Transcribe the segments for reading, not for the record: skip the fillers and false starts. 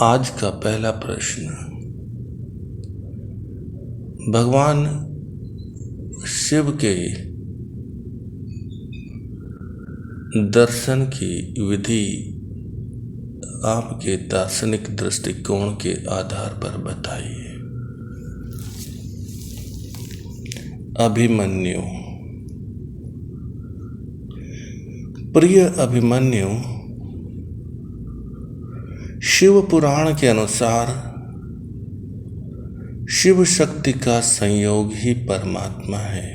आज का पहला प्रश्न, भगवान शिव के दर्शन की विधि आपके दार्शनिक दृष्टिकोण के आधार पर बताइए। अभिमन्यु। प्रिय अभिमन्यु, शिव पुराण के अनुसार शिव शक्ति का संयोग ही परमात्मा है।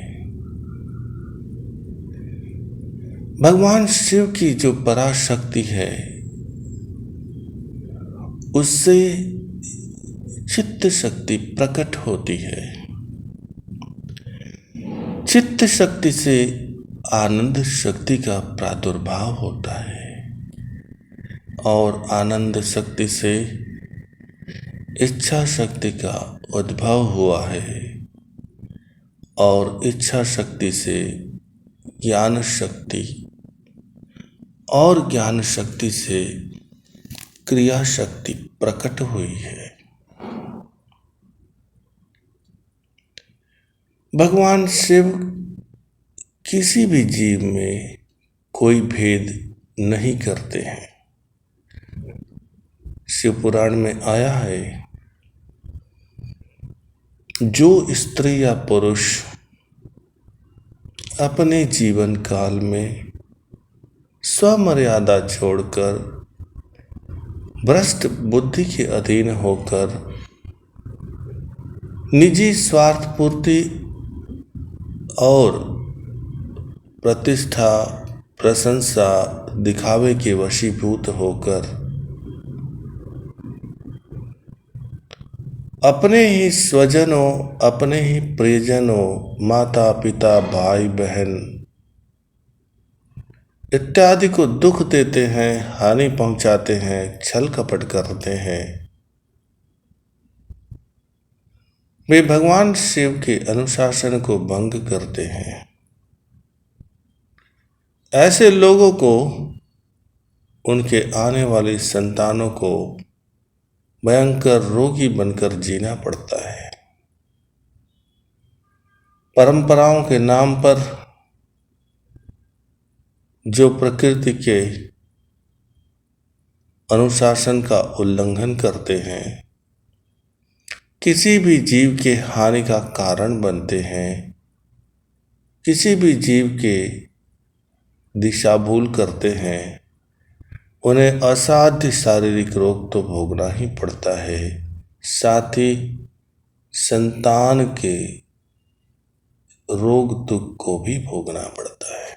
भगवान शिव की जो पराशक्ति है उससे चित्त शक्ति प्रकट होती है। चित्त शक्ति से आनंद शक्ति का प्रादुर्भाव होता है और आनंद शक्ति से इच्छा शक्ति का उद्भव हुआ है और इच्छा शक्ति से ज्ञान शक्ति और ज्ञान शक्ति से क्रिया शक्ति प्रकट हुई है। भगवान शिव किसी भी जीव में कोई भेद नहीं करते हैं। शिव पुराण में आया है, जो स्त्री या पुरुष अपने जीवन काल में स्वमर्यादा छोड़कर भ्रष्ट बुद्धि के अधीन होकर निजी स्वार्थ पूर्ति और प्रतिष्ठा प्रशंसा दिखावे के वशीभूत होकर अपने ही स्वजनों, अपने ही प्रियजनों, माता पिता, भाई बहन इत्यादि को दुख देते हैं, हानि पहुंचाते हैं, छल कपट करते हैं, वे भगवान शिव के अनुशासन को भंग करते हैं। ऐसे लोगों को उनके आने वाली संतानों को भयंकर रोगी बनकर जीना पड़ता है। परंपराओं के नाम पर जो प्रकृति के अनुशासन का उल्लंघन करते हैं, किसी भी जीव के हानि का कारण बनते हैं, किसी भी जीव के दिशा भूल करते हैं, उन्हें असाध्य शारीरिक रोग तो भोगना ही पड़ता है, साथ ही संतान के रोग दुख को भी भोगना पड़ता है।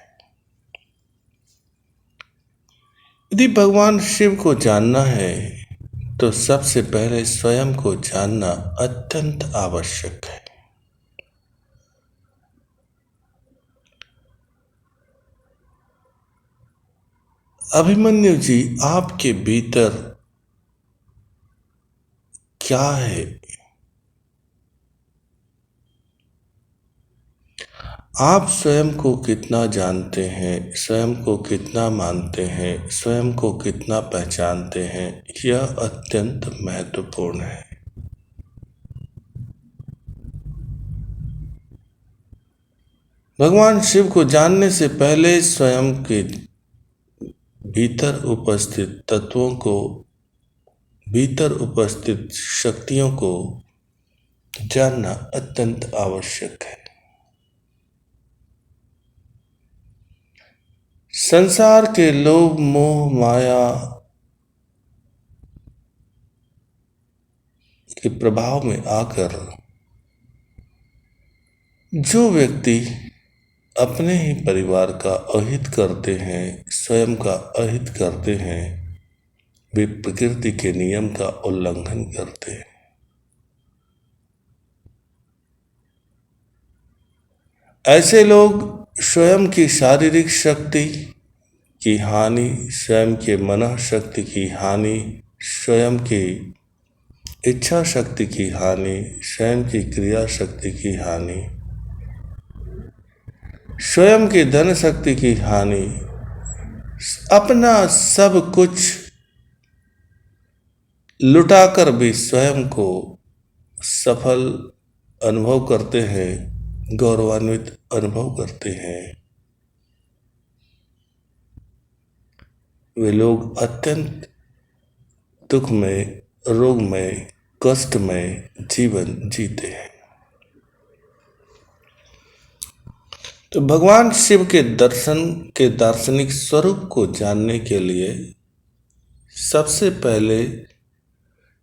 यदि भगवान शिव को जानना है तो सबसे पहले स्वयं को जानना अत्यंत आवश्यक है। अभिमन्यु जी, आपके भीतर क्या है? आप स्वयं को कितना जानते हैं, स्वयं को कितना मानते हैं, स्वयं को कितना पहचानते हैं, यह अत्यंत महत्वपूर्ण है। भगवान शिव को जानने से पहले स्वयं के भीतर उपस्थित तत्वों को, भीतर उपस्थित शक्तियों को जानना अत्यंत आवश्यक है। संसार के लोभ मोह माया के प्रभाव में आकर जो व्यक्ति अपने ही परिवार का अहित करते हैं, स्वयं का अहित करते हैं, वे प्रकृति के नियम का उल्लंघन करते हैं। ऐसे लोग स्वयं की शारीरिक शक्ति की हानि, स्वयं के मन शक्ति की हानि, स्वयं की इच्छा शक्ति की हानि, स्वयं की क्रिया शक्ति की हानि, स्वयं की धन शक्ति की हानि, अपना सब कुछ लुटाकर भी स्वयं को सफल अनुभव करते हैं, गौरवान्वित अनुभव करते हैं। वे लोग अत्यंत दुखमय, रोगमय, कष्टमय जीवन जीते हैं। तो भगवान शिव के दर्शन के दार्शनिक स्वरूप को जानने के लिए सबसे पहले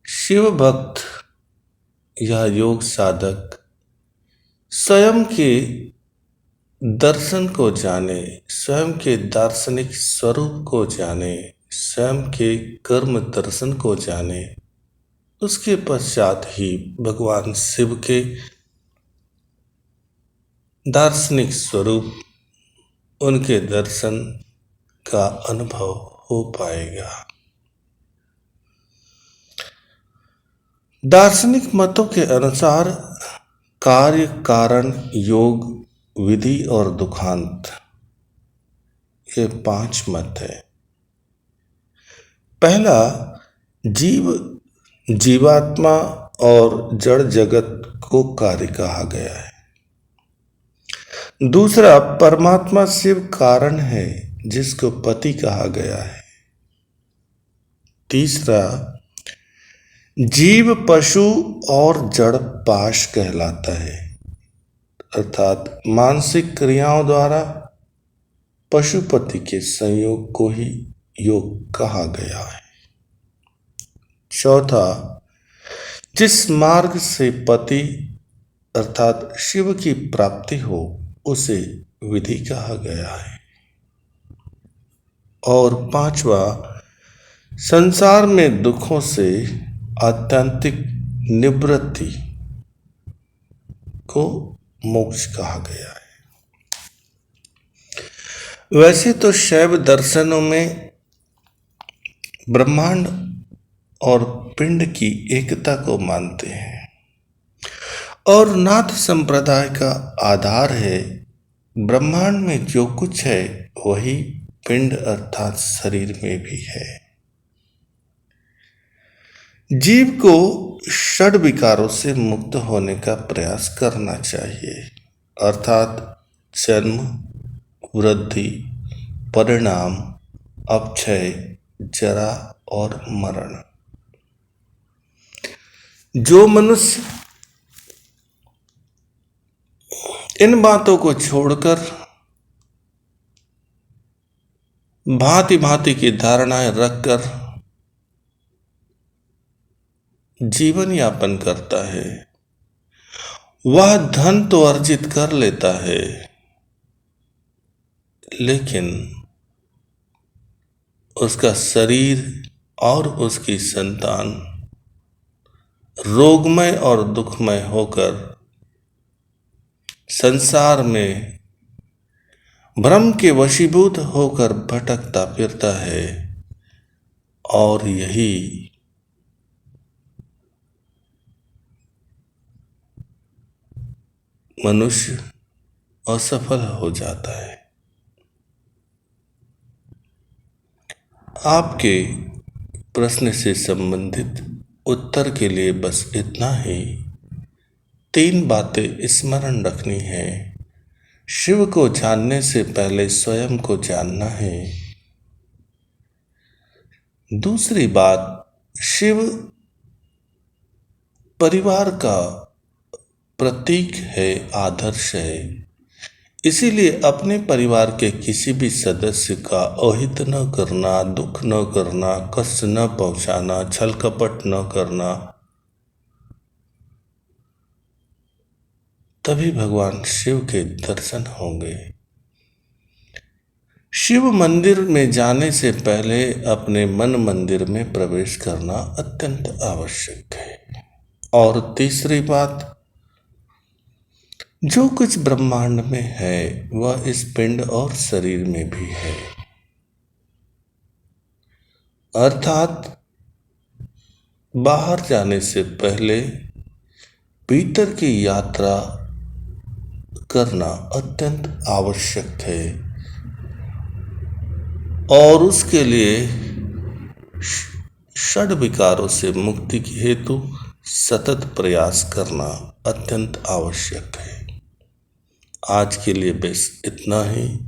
शिव भक्त या योग साधक स्वयं के दर्शन को जाने, स्वयं के दार्शनिक स्वरूप को जाने, स्वयं के कर्म दर्शन को जाने। उसके पश्चात ही भगवान शिव के दार्शनिक स्वरूप, उनके दर्शन का अनुभव हो पाएगा। दार्शनिक मतों के अनुसार कार्य, कारण, योग, विधि और दुखांत, ये 5 मत है। पहला, जीव, जीवात्मा और जड़ जगत को कार्य कहा गया है। दूसरा, परमात्मा शिव कारण है जिसको पति कहा गया है। तीसरा, जीव पशु और जड़ पाश कहलाता है, अर्थात मानसिक क्रियाओं द्वारा पशुपति के संयोग को ही योग कहा गया है। चौथा, जिस मार्ग से पति अर्थात शिव की प्राप्ति हो उसे विधि कहा गया है। और 5वां, संसार में दुखों से आत्यंतिक निवृत्ति को मोक्ष कहा गया है। वैसे तो शैव दर्शनों में ब्रह्मांड और पिंड की एकता को मानते हैं, और नाथ संप्रदाय का आधार है ब्रह्मांड में जो कुछ है वही पिंड अर्थात शरीर में भी है। जीव को षड विकारों से मुक्त होने का प्रयास करना चाहिए, अर्थात जन्म, वृद्धि, परिणाम, अपक्षय, जरा और मरण। जो मनुष्य इन बातों को छोड़कर भांति भांति की धारणाएं रखकर जीवन यापन करता है, वह धन तो अर्जित कर लेता है, लेकिन उसका शरीर और उसकी संतान रोगमय और दुखमय होकर संसार में भ्रम के वशीभूत होकर भटकता फिरता है, और यही मनुष्य असफल हो जाता है। आपके प्रश्न से संबंधित उत्तर के लिए बस इतना ही। 3 बातें स्मरण रखनी है। शिव को जानने से पहले स्वयं को जानना है। दूसरी बात, शिव परिवार का प्रतीक है, आदर्श है, इसीलिए अपने परिवार के किसी भी सदस्य का अहित न करना, दुख न करना, कष्ट न पहुंचाना, छल कपट न करना, तभी भगवान शिव के दर्शन होंगे। शिव मंदिर में जाने से पहले अपने मन मंदिर में प्रवेश करना अत्यंत आवश्यक है। और तीसरी बात, जो कुछ ब्रह्मांड में है वह इस पिंड और शरीर में भी है, अर्थात बाहर जाने से पहले भीतर की यात्रा करना अत्यंत आवश्यक है, और उसके लिए षड विकारों से मुक्ति के हेतु सतत प्रयास करना अत्यंत आवश्यक है। आज के लिए बस इतना ही।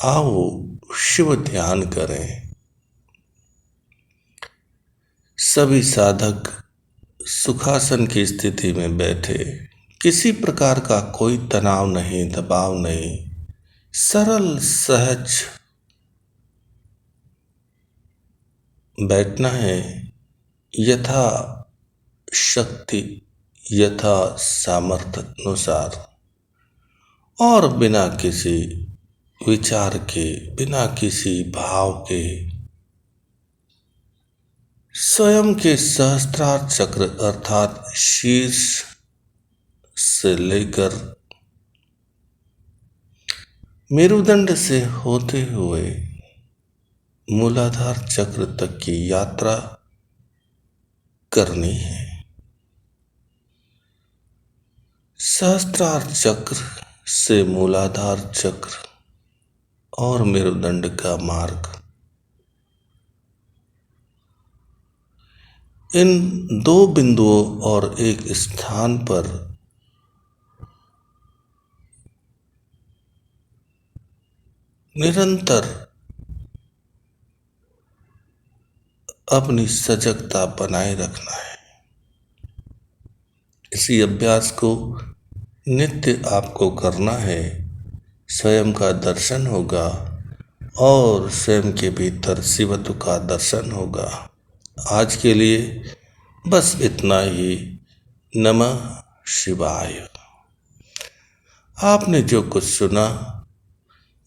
आओ शिव ध्यान करें। सभी साधक सुखासन की स्थिति में बैठे, किसी प्रकार का कोई तनाव नहीं, दबाव नहीं, सरल सहज बैठना है, यथा शक्ति यथा सामर्थ्य अनुसार, और बिना किसी विचार के, बिना किसी भाव के स्वयं के सहस्त्रार चक्र अर्थात शीर्ष से लेकर मेरुदंड से होते हुए मूलाधार चक्र तक की यात्रा करनी है। सहस्त्रार चक्र से मूलाधार चक्र और मेरुदंड का मार्ग, इन दो बिंदुओं और एक स्थान पर निरंतर अपनी सजगता बनाए रखना है। इसी अभ्यास को नित्य आपको करना है। स्वयं का दर्शन होगा और स्वयं के भीतर शिवत्व का दर्शन होगा। आज के लिए बस इतना ही। नमः शिवाय। आपने जो कुछ सुना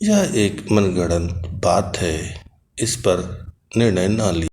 यह एक मनगढ़ंत बात है, इस पर निर्णय ना लीजिए।